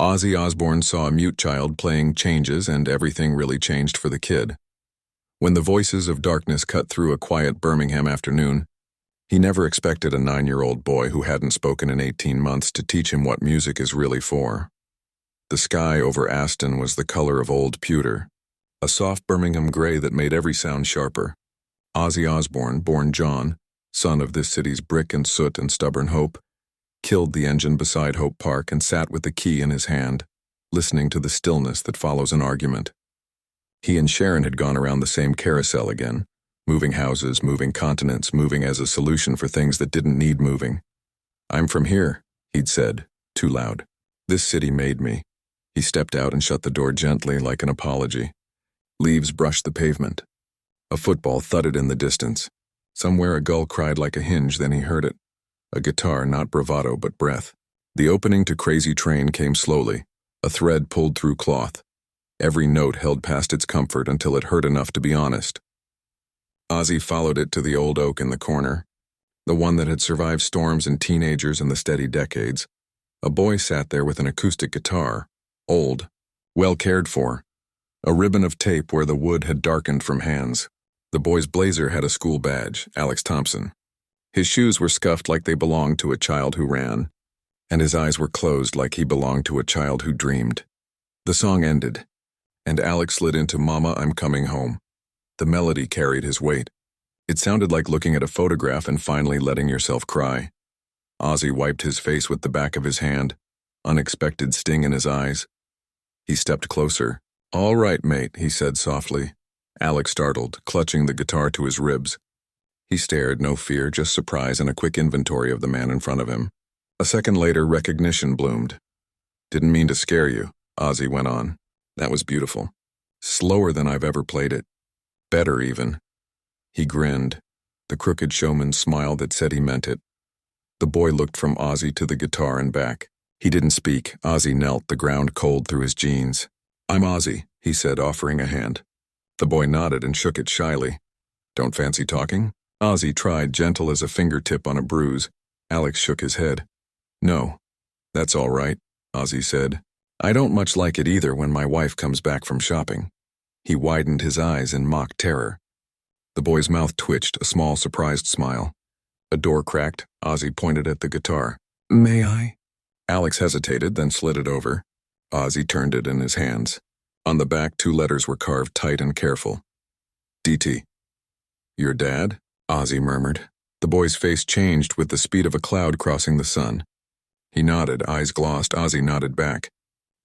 Ozzy Osbourne saw a mute child playing changes, and everything really changed for the kid. When the voices of darkness cut through a quiet Birmingham afternoon, he never expected a 9-year-old boy who hadn't spoken in 18 months to teach him what music is really for. The sky over Aston was the color of old pewter, a soft Birmingham gray that made every sound sharper. Ozzy Osbourne, born John, son of this city's brick and soot and stubborn hope, killed the engine beside Hope Park and sat with the key in his hand, listening to the stillness that follows an argument. He and Sharon had gone around the same carousel again, moving houses, moving continents, moving as a solution for things that didn't need moving. "I'm from here," he'd said, too loud. "This city made me." He stepped out and shut the door gently, like an apology. Leaves brushed the pavement. A football thudded in the distance. Somewhere a gull cried like a hinge, then he heard it. A guitar, not bravado but breath. The opening to Crazy Train came slowly, a thread pulled through cloth. Every note held past its comfort until it hurt enough to be honest. Ozzy followed it to the old oak in the corner, the one that had survived storms and teenagers and the steady decades. A boy sat there with an acoustic guitar, old, well cared for, a ribbon of tape where the wood had darkened from hands. The boy's blazer had a school badge, Alex Thompson. His shoes were scuffed like they belonged to a child who ran, and his eyes were closed like he belonged to a child who dreamed. The song ended, and Alex slid into "Mama, I'm Coming Home." The melody carried his weight. It sounded like looking at a photograph and finally letting yourself cry. Ozzy wiped his face with the back of his hand, unexpected sting in his eyes. He stepped closer. "All right, mate," he said softly. Alex startled, clutching the guitar to his ribs. He stared, no fear, just surprise and a quick inventory of the man in front of him. A second later, recognition bloomed. "Didn't mean to scare you," Ozzy went on. "That was beautiful. Slower than I've ever played it. Better, even." He grinned, the crooked showman's smile that said he meant it. The boy looked from Ozzy to the guitar and back. He didn't speak. Ozzy knelt, the ground cold through his jeans. "I'm Ozzy," he said, offering a hand. The boy nodded and shook it shyly. "Don't fancy talking?" Ozzy tried, gentle as a fingertip on a bruise. Alex shook his head. "No, that's all right," Ozzy said. "I don't much like it either when my wife comes back from shopping." He widened his eyes in mock terror. The boy's mouth twitched, a small, surprised smile. A door cracked. Ozzy pointed at the guitar. "May I?" Alex hesitated, then slid it over. Ozzy turned it in his hands. On the back, 2 letters were carved tight and careful. "DT." "Your dad?" Ozzy murmured. The boy's face changed with the speed of a cloud crossing the sun. He nodded, eyes glossed. Ozzy nodded back.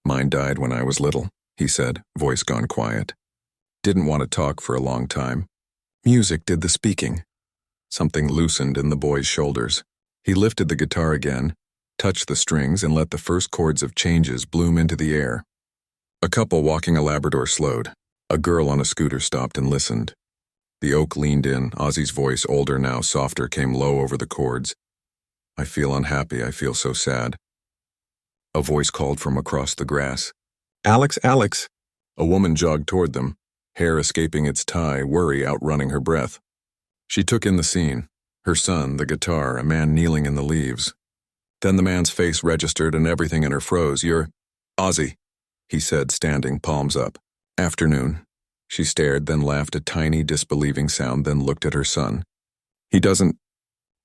"Mine died when I was little," he said, voice gone quiet. Didn't want to talk for a long time. Music did the speaking. Something loosened in the boy's shoulders. He lifted the guitar again, touched the strings, and let the first chords of changes bloom into the air. A couple walking a Labrador slowed. A girl on a scooter stopped and listened. The oak leaned in. Ozzy's voice, older now, softer, came low over the chords. "I feel unhappy. I feel so sad." A voice called from across the grass. "Alex, Alex!" A woman jogged toward them, hair escaping its tie, worry outrunning her breath. She took in the scene. Her son, the guitar, a man kneeling in the leaves. Then the man's face registered and everything in her froze. "You're Ozzy," he said, standing, palms up. "Afternoon." She stared, then laughed a tiny, disbelieving sound, then looked at her son. "He doesn't,"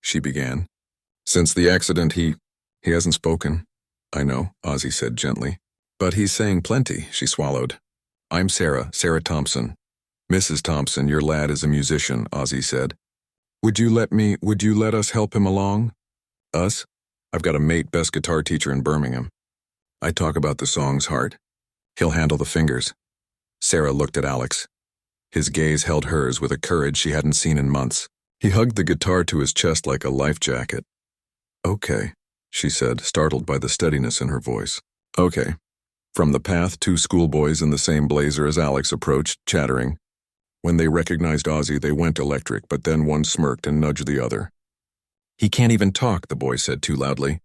she began. "Since the accident, he hasn't spoken." "I know," Ozzy said gently. "But he's saying plenty," she swallowed. "I'm Sarah Thompson." "Mrs. Thompson, your lad is a musician," Ozzy said. Would you let us help him along?" "Us? I've got a mate, best guitar teacher in Birmingham. I talk about the song's heart. He'll handle the fingers." Sarah looked at Alex. His gaze held hers with a courage she hadn't seen in months. He hugged the guitar to his chest like a life jacket. "Okay," she said, startled by the steadiness in her voice. "Okay." From the path, 2 schoolboys in the same blazer as Alex approached, chattering. When they recognized Ozzy, they went electric, but then one smirked and nudged the other. "He can't even talk," the boy said too loudly.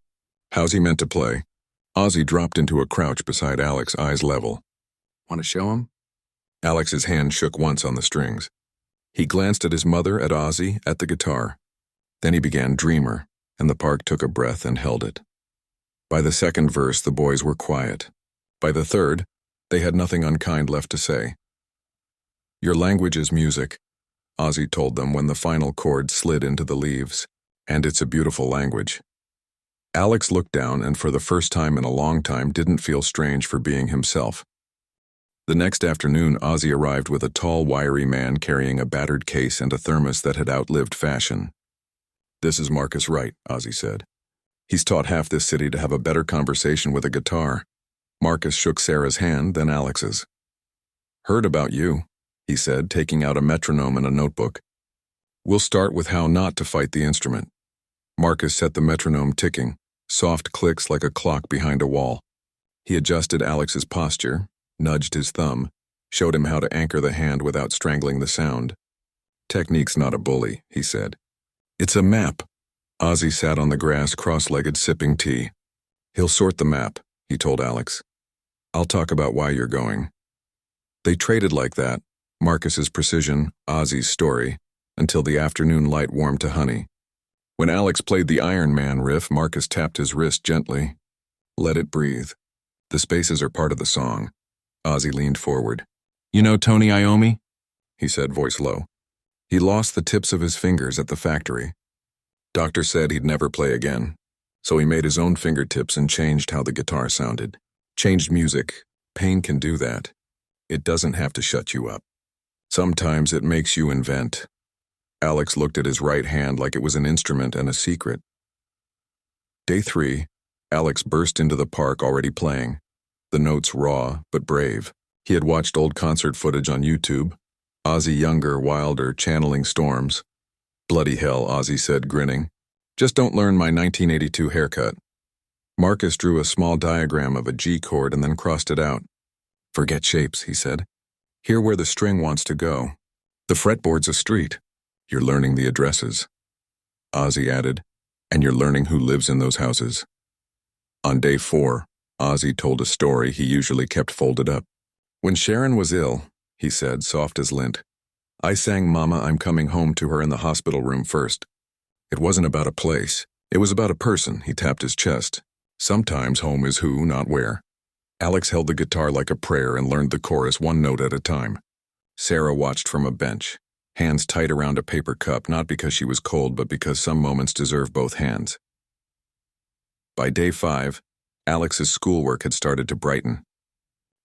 "How's he meant to play?" Ozzy dropped into a crouch beside Alex, eyes level. "Want to show him?" Alex's hand shook once on the strings. He glanced at his mother, at Ozzy, at the guitar. Then he began Dreamer, and the park took a breath and held it. By the second verse, the boys were quiet. By the third, they had nothing unkind left to say. "Your language is music," Ozzy told them when the final chord slid into the leaves. "And it's a beautiful language." Alex looked down and for the first time in a long time didn't feel strange for being himself. The next afternoon, Ozzy arrived with a tall, wiry man carrying a battered case and a thermos that had outlived fashion. "This is Marcus Wright," Ozzy said. "He's taught half this city to have a better conversation with a guitar." Marcus shook Sarah's hand, then Alex's. "Heard about you," he said, taking out a metronome and a notebook. "We'll start with how not to fight the instrument." Marcus set the metronome ticking, soft clicks like a clock behind a wall. He adjusted Alex's posture, nudged his thumb, showed him how to anchor the hand without strangling the sound. "Technique's not a bully," he said. "It's a map." Ozzy sat on the grass, cross-legged, sipping tea. "He'll sort the map," he told Alex. "I'll talk about why you're going." They traded like that, Marcus's precision, Ozzy's story, until the afternoon light warmed to honey. When Alex played the Iron Man riff, Marcus tapped his wrist gently. "Let it breathe. The spaces are part of the song." Ozzy leaned forward. "You know Tony Iommi?" he said, voice low. "He lost the tips of his fingers at the factory. Doctor said he'd never play again, so he made his own fingertips and changed how the guitar sounded. Changed music. Pain can do that. It doesn't have to shut you up. Sometimes it makes you invent." Alex looked at his right hand like it was an instrument and a secret. Day 3, Alex burst into the park already playing. The notes raw, but brave. He had watched old concert footage on YouTube. Ozzy younger, wilder, channeling storms. "Bloody hell," Ozzy said, grinning. "Just don't learn my 1982 haircut." Marcus drew a small diagram of a G chord and then crossed it out. "Forget shapes," he said. "Hear where the string wants to go. The fretboard's a street. You're learning the addresses." Ozzy added, "And you're learning who lives in those houses." On day 4, Ozzy told a story he usually kept folded up. "When Sharon was ill," he said, soft as lint, "I sang Mama, I'm Coming Home to her in the hospital room first. It wasn't about a place. It was about a person." He tapped his chest. "Sometimes home is who, not where." Alex held the guitar like a prayer and learned the chorus one note at a time. Sarah watched from a bench, hands tight around a paper cup, not because she was cold, but because some moments deserve both hands. By day 5, Alex's schoolwork had started to brighten.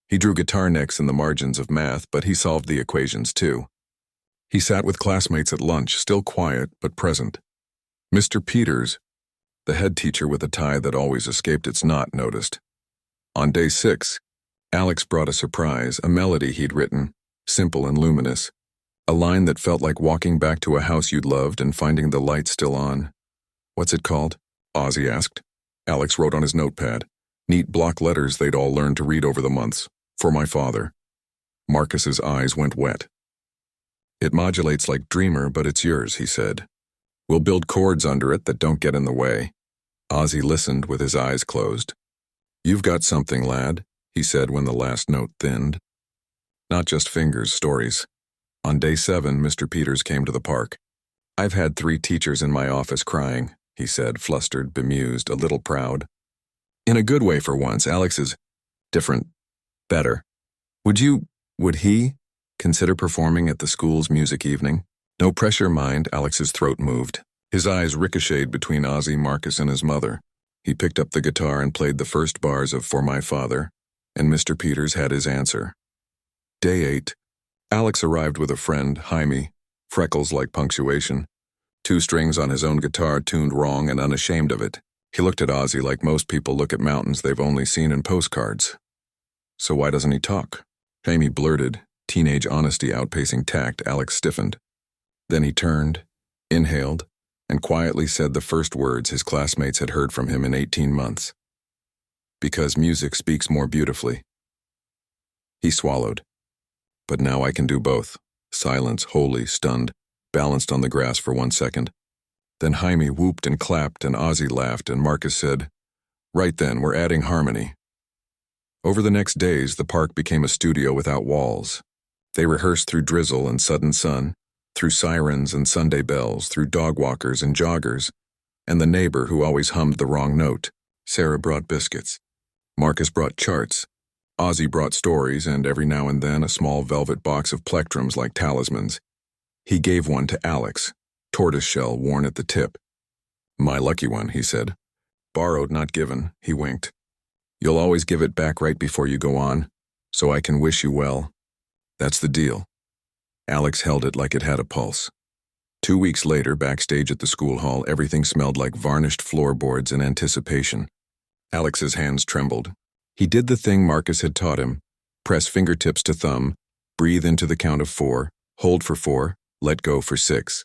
He drew guitar necks in the margins of math, but he solved the equations too. He sat with classmates at lunch, still quiet but present. Mr. Peters, the head teacher with a tie that always escaped its knot, noticed. On day 6, Alex brought a surprise, a melody he'd written, simple and luminous. A line that felt like walking back to a house you'd loved and finding the light still on. "What's it called?" Ozzy asked. Alex wrote on his notepad, neat block letters they'd all learned to read over the months. "For my father." Marcus's eyes went wet. "It modulates like Dreamer, but it's yours," he said. "We'll build chords under it that don't get in the way." Ozzy listened with his eyes closed. "You've got something, lad," he said when the last note thinned. "Not just fingers, stories." On day 7, Mr. Peters came to the park. "I've had 3 teachers in my office crying," he said, flustered, bemused, a little proud. "In a good way for once. Alex is different, better. Would he consider performing at the school's music evening?" "No pressure, mind." Alex's throat moved. His eyes ricocheted between Ozzy, Marcus, and his mother. He picked up the guitar and played the first bars of For My Father, and Mr. Peters had his answer. Day 8. Alex arrived with a friend, Jaime, freckles like punctuation, 2 strings on his own guitar tuned wrong and unashamed of it. He looked at Ozzy like most people look at mountains they've only seen in postcards. "So why doesn't he talk?" Jaime blurted, teenage honesty outpacing tact. Alex stiffened. Then he turned, inhaled, and quietly said the first words his classmates had heard from him in 18 months. "Because music speaks more beautifully." He swallowed. "But now I can do both." Silence, wholly stunned, balanced on the grass for 1 second. Then Jaime whooped and clapped, and Ozzy laughed, and Marcus said, "Right then, we're adding harmony." Over the next days, the park became a studio without walls. They rehearsed through drizzle and sudden sun, through sirens and Sunday bells, through dog walkers and joggers, and the neighbor who always hummed the wrong note. Sarah brought biscuits. Marcus brought charts. Ozzy brought stories, and every now and then a small velvet box of plectrums like talismans. He gave one to Alex, tortoiseshell worn at the tip. My lucky one, he said. Borrowed, not given, he winked. You'll always give it back right before you go on, so I can wish you well. That's the deal. Alex held it like it had a pulse. 2 weeks later, backstage at the school hall, everything smelled like varnished floorboards in anticipation. Alex's hands trembled. He did the thing Marcus had taught him. Press fingertips to thumb, breathe into the count of 4, hold for 4, let go for 6.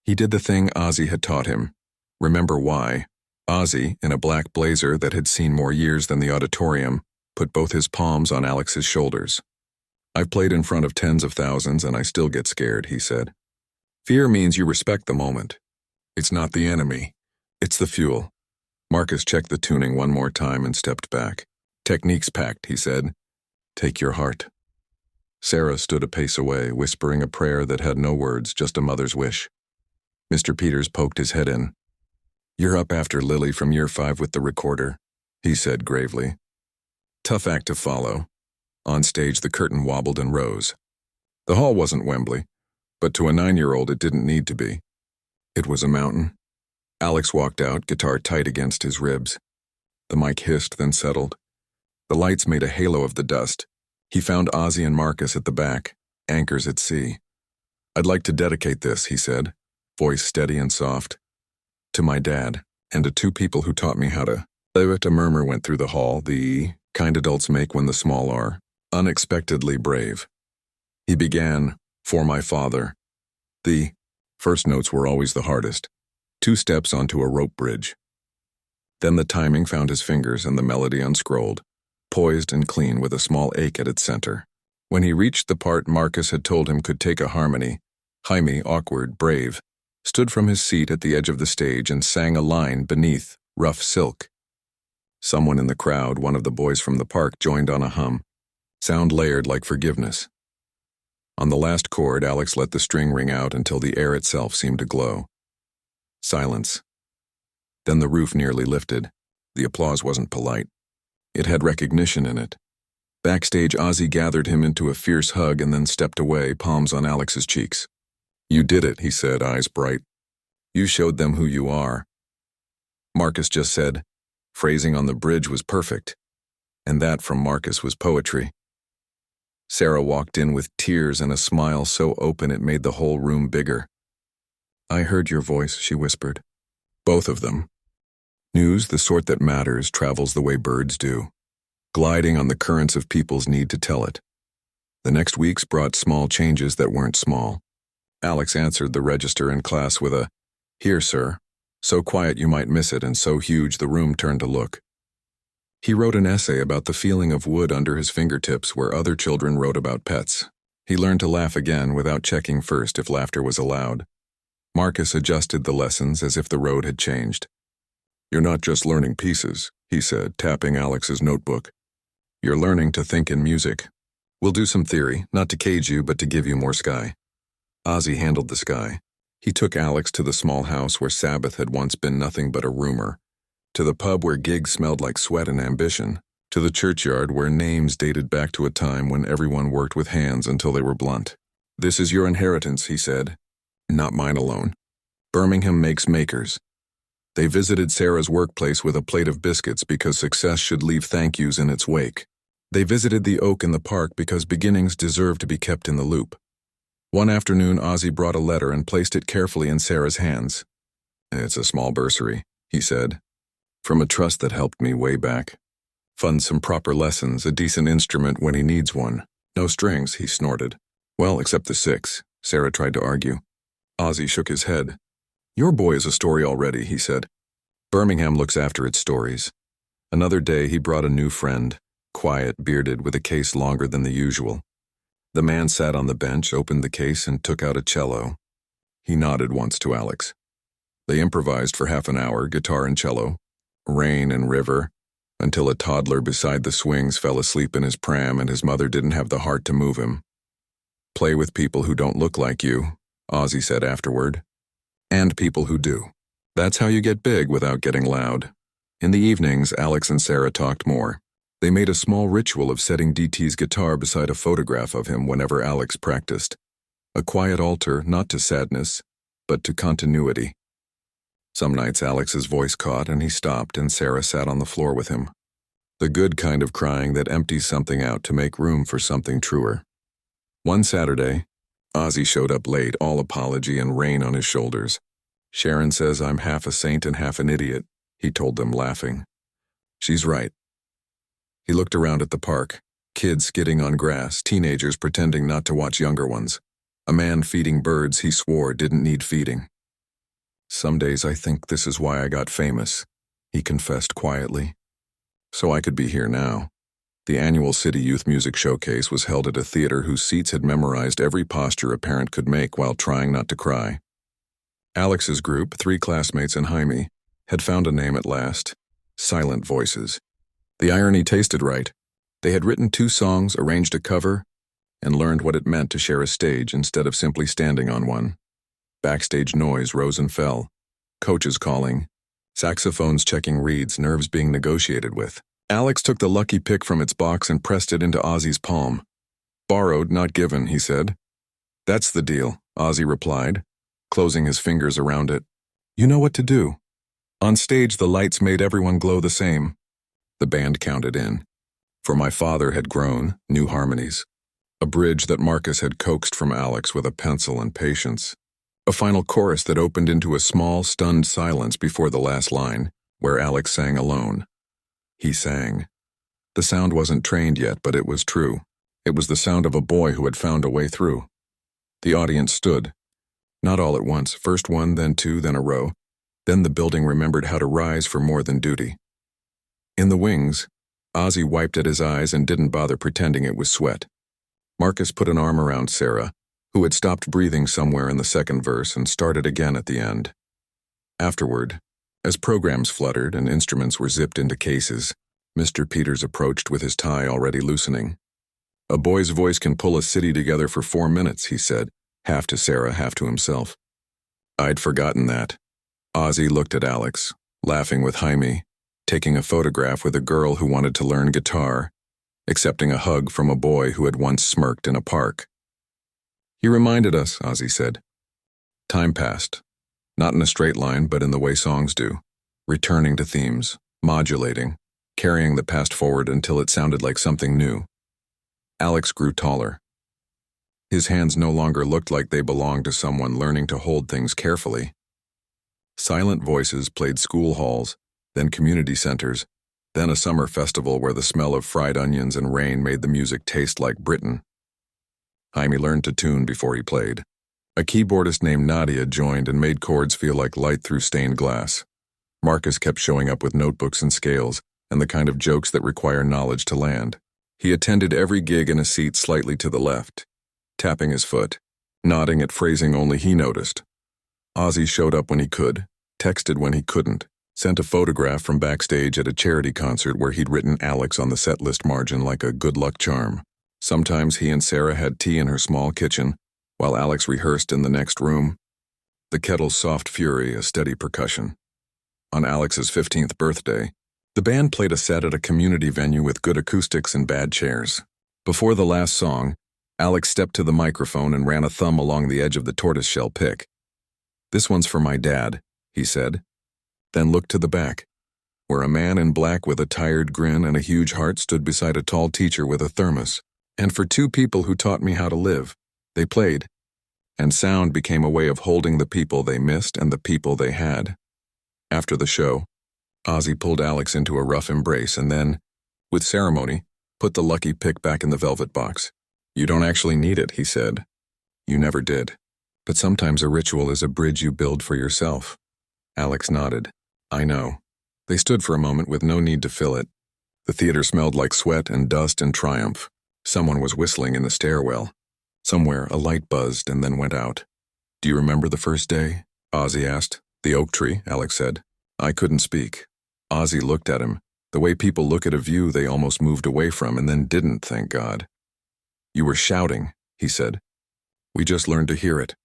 He did the thing Ozzy had taught him. Remember why. Ozzy, in a black blazer that had seen more years than the auditorium, put both his palms on Alex's shoulders. I've played in front of tens of thousands and I still get scared, he said. Fear means you respect the moment. It's not the enemy. It's the fuel. Marcus checked the tuning one more time and stepped back. Technique's packed, he said. Take your heart. Sarah stood a pace away, whispering a prayer that had no words, just a mother's wish. Mr. Peters poked his head in. You're up after Lily from year 5 with the recorder, he said gravely. Tough act to follow. On stage, the curtain wobbled and rose. The hall wasn't Wembley, but to a 9-year-old it didn't need to be. It was a mountain. Alex walked out, guitar tight against his ribs. The mic hissed, then settled. The lights made a halo of the dust. He found Ozzy and Marcus at the back, anchors at sea. I'd like to dedicate this, he said, voice steady and soft. To my dad, and to 2 people who taught me how to. A murmur went through the hall, the kind adults make when the small are unexpectedly brave. He began, for my father. The first notes were always the hardest. 2 steps onto a rope bridge. Then the timing found his fingers and the melody unscrolled, poised and clean with a small ache at its center. When he reached the part Marcus had told him could take a harmony, Jaime, awkward, brave, stood from his seat at the edge of the stage and sang a line beneath, rough silk. Someone in the crowd, one of the boys from the park, joined on a hum, sound layered like forgiveness. On the last chord, Alex let the string ring out until the air itself seemed to glow. Silence. Then the roof nearly lifted. The applause wasn't polite. It had recognition in it. Backstage, Ozzy gathered him into a fierce hug and then stepped away, palms on Alex's cheeks. You did it, he said, eyes bright. You showed them who you are. Marcus just said, phrasing on the bridge was perfect. And that from Marcus was poetry. Sarah walked in with tears and a smile so open it made the whole room bigger. I heard your voice, she whispered. Both of them. News, the sort that matters, travels the way birds do, gliding on the currents of people's need to tell it. The next weeks brought small changes that weren't small. Alex answered the register in class with a, "Here, sir," so quiet you might miss it and so huge the room turned to look. He wrote an essay about the feeling of wood under his fingertips where other children wrote about pets. He learned to laugh again without checking first if laughter was allowed. Marcus adjusted the lessons as if the road had changed. You're not just learning pieces, he said, tapping Alex's notebook. You're learning to think in music. We'll do some theory, not to cage you, but to give you more sky. Ozzy handled the sky. He took Alex to the small house where Sabbath had once been nothing but a rumor, to the pub where gigs smelled like sweat and ambition, to the churchyard where names dated back to a time when everyone worked with hands until they were blunt. This is your inheritance, he said. Not mine alone. Birmingham makes makers. They visited Sarah's workplace with a plate of biscuits because success should leave thank yous in its wake. They visited the oak in the park because beginnings deserve to be kept in the loop. One afternoon, Ozzy brought a letter and placed it carefully in Sarah's hands. It's a small bursary, he said, from a trust that helped me way back. Funds some proper lessons, a decent instrument when he needs one. No strings, he snorted. Well, except the 6, Sarah tried to argue. Ozzy shook his head. Your boy is a story already, he said. Birmingham looks after its stories. Another day he brought a new friend, quiet, bearded, with a case longer than the usual. The man sat on the bench, opened the case, and took out a cello. He nodded once to Alex. They improvised for half an hour, guitar and cello, rain and river, until a toddler beside the swings fell asleep in his pram and his mother didn't have the heart to move him. Play with people who don't look like you, Ozzy said afterward. And people who do. That's how you get big without getting loud. In the evenings, Alex and Sarah talked more. They made a small ritual of setting DT's guitar beside a photograph of him whenever Alex practiced. A quiet altar, not to sadness, but to continuity. Some nights Alex's voice caught and he stopped and Sarah sat on the floor with him. The good kind of crying that empties something out to make room for something truer. One Saturday, Ozzy showed up late, all apology and rain on his shoulders. "Sharon says I'm half a saint and half an idiot," he told them, laughing. "She's right." He looked around at the park, kids skidding on grass, teenagers pretending not to watch younger ones. A man feeding birds he swore didn't need feeding. "Some days I think this is why I got famous," he confessed quietly. "So I could be here now." The annual City Youth Music Showcase was held at a theater whose seats had memorized every posture a parent could make while trying not to cry. Alex's group, 3 classmates and Jaime, had found a name at last: Silent Voices. The irony tasted right. They had written 2 songs, arranged a cover, and learned what it meant to share a stage instead of simply standing on one. Backstage noise rose and fell. Coaches calling. Saxophones checking reeds, nerves being negotiated with. Alex took the lucky pick from its box and pressed it into Ozzy's palm. "Borrowed, not given," he said. "That's the deal," Ozzy replied, closing his fingers around it. "You know what to do." On stage, the lights made everyone glow the same. The band counted in. For My Father had grown, new harmonies. A bridge that Marcus had coaxed from Alex with a pencil and patience. A final chorus that opened into a small, stunned silence before the last line, where Alex sang alone. He sang. The sound wasn't trained yet, but it was true. It was the sound of a boy who had found a way through. The audience stood. Not all at once, first one, then 2, then a row. Then the building remembered how to rise for more than duty. In the wings, Ozzy wiped at his eyes and didn't bother pretending it was sweat. Marcus put an arm around Sarah, who had stopped breathing somewhere in the second verse and started again at the end. Afterward, as programs fluttered and instruments were zipped into cases, Mr. Peters approached with his tie already loosening. "A boy's voice can pull a city together for 4 minutes," he said, half to Sarah, half to himself. "I'd forgotten that." Ozzy looked at Alex, laughing with Jaime, taking a photograph with a girl who wanted to learn guitar, accepting a hug from a boy who had once smirked in a park. "He reminded us," Ozzy said. Time passed, not in a straight line, but in the way songs do, returning to themes, modulating, carrying the past forward until it sounded like something new. Alex grew taller. His hands no longer looked like they belonged to someone learning to hold things carefully. Silent Voices played school halls, then community centers, then a summer festival where the smell of fried onions and rain made the music taste like Britain. Jaime learned to tune before he played. A keyboardist named Nadia joined and made chords feel like light through stained glass. Marcus kept showing up with notebooks and scales, and the kind of jokes that require knowledge to land. He attended every gig in a seat slightly to the left, tapping his foot, nodding at phrasing only he noticed. Ozzy showed up when he could, texted when he couldn't, sent a photograph from backstage at a charity concert where he'd written Alex on the set list margin like a good luck charm. Sometimes he and Sarah had tea in her small kitchen, while Alex rehearsed in the next room. The kettle's soft fury, a steady percussion. On Alex's 15th birthday, the band played a set at a community venue with good acoustics and bad chairs. Before the last song, Alex stepped to the microphone and ran a thumb along the edge of the tortoiseshell pick. "This one's for my dad," he said, then looked to the back, where a man in black with a tired grin and a huge heart stood beside a tall teacher with a thermos. "And for 2 people who taught me how to live." They played, and sound became a way of holding the people they missed and the people they had. After the show, Ozzy pulled Alex into a rough embrace and then, with ceremony, put the lucky pick back in the velvet box. "You don't actually need it," he said. "You never did. But sometimes a ritual is a bridge you build for yourself." Alex nodded. "I know." They stood for a moment with no need to fill it. The theater smelled like sweat and dust and triumph. Someone was whistling in the stairwell. Somewhere, a light buzzed and then went out. "Do you remember the first day?" Ozzy asked. "The oak tree," Alex said. I couldn't speak. Ozzy looked at him, the way people look at a view they almost moved away from and then didn't, thank God. "You were shouting," he said. "We just learned to hear it."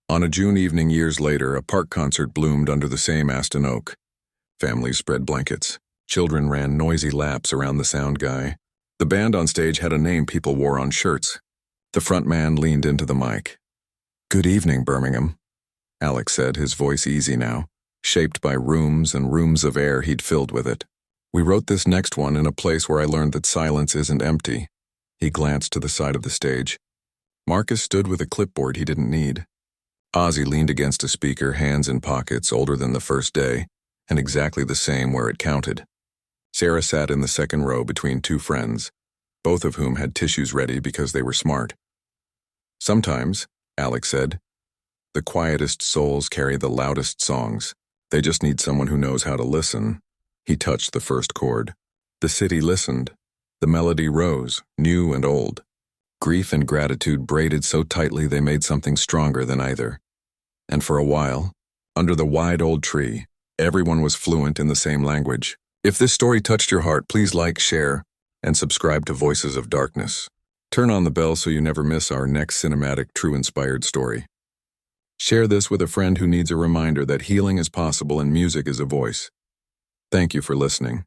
On a June evening years later, a park concert bloomed under the same Aston oak. Families spread blankets. Children ran noisy laps around the sound guy. The band on stage had a name people wore on shirts. The front man leaned into the mic. "Good evening, Birmingham," Alex said, his voice easy now, shaped by rooms and rooms of air he'd filled with it. "We wrote this next one in a place where I learned that silence isn't empty." He glanced to the side of the stage. Marcus stood with a clipboard he didn't need. Ozzy leaned against a speaker, hands in pockets, older than the first day, and exactly the same where it counted. Sarah sat in the second row between two friends, both of whom had tissues ready because they were smart. "Sometimes," Alex said, "the quietest souls carry the loudest songs. They just need someone who knows how to listen." He touched the first chord. The city listened. The melody rose, new and old. Grief and gratitude braided so tightly they made something stronger than either. And for a while, under the wide old tree, everyone was fluent in the same language. If this story touched your heart, please like, share, and subscribe to Voices of Darkness. Turn on the bell so you never miss our next cinematic, true-inspired story. Share this with a friend who needs a reminder that healing is possible and music is a voice. Thank you for listening.